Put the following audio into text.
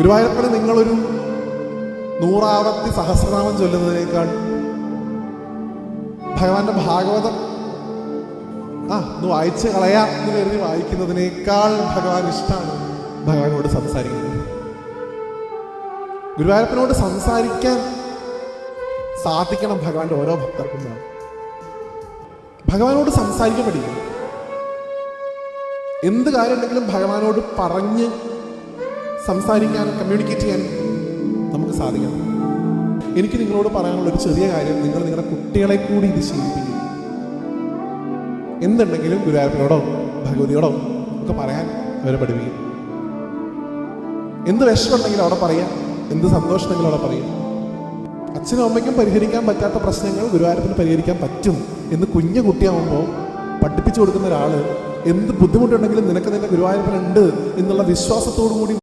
ഗുരുവായൂരപ്പന് നിങ്ങളൊരു 100 ആവർത്തി സഹസ്രനാമം ചൊല്ലുന്നതിനേക്കാൾ ഭഗവാന്റെ ഭാഗവതം ഒന്ന് വായിച്ച് കളയാം എന്ന് കരുതി വായിക്കുന്നതിനേക്കാൾ ഭഗവാൻ ഇഷ്ടമാണ് ഭഗവാനോട് സംസാരിക്കുന്നത്. ഗുരുവായൂരപ്പനോട് സംസാരിക്കാൻ സാധിക്കണം ഭഗവാന്റെ ഓരോ ഭക്തർക്കും. ഭഗവാനോട് സംസാരിക്കാൻ പഠിക്കണം. എന്ത് കാര്യം ഉണ്ടെങ്കിലും ഭഗവാനോട് പറഞ്ഞ് സംസാരിക്കാനും കമ്മ്യൂണിക്കേറ്റ് ചെയ്യാനും നമുക്ക് സാധിക്കണം. എനിക്ക് നിങ്ങളോട് പറയാനുള്ള ഒരു ചെറിയ കാര്യം, നിങ്ങൾ നിങ്ങളുടെ കുട്ടികളെ കൂടി ഇത് ശീലിപ്പിക്കും. എന്തുണ്ടെങ്കിലും ഗുരുവായൂരപ്പനോടോ ഭഗവതിയോടോ ഒക്കെ പറയാൻ അവരെ പഠിപ്പിക്കും. എന്ത് വിഷമുണ്ടെങ്കിലും അവിടെ പറയാം, എന്ത് സന്തോഷമുണ്ടെങ്കിലും അവിടെ പറയാം. അച്ഛനും അമ്മയ്ക്കും പരിഹരിക്കാൻ പറ്റാത്ത പ്രശ്നങ്ങൾ ഗുരുവായൂരപ്പന് പരിഹരിക്കാൻ പറ്റും എന്ന് കുഞ്ഞു കുട്ടിയാവുമ്പോൾ പഠിപ്പിച്ചു കൊടുക്കുന്ന ഒരാൾ എന്ത് ബുദ്ധിമുട്ടുണ്ടെങ്കിലും നിനക്ക് നിന്റെ ഗുരുവായൂരപ്പനുണ്ട് എന്നുള്ള വിശ്വാസത്തോടു കൂടി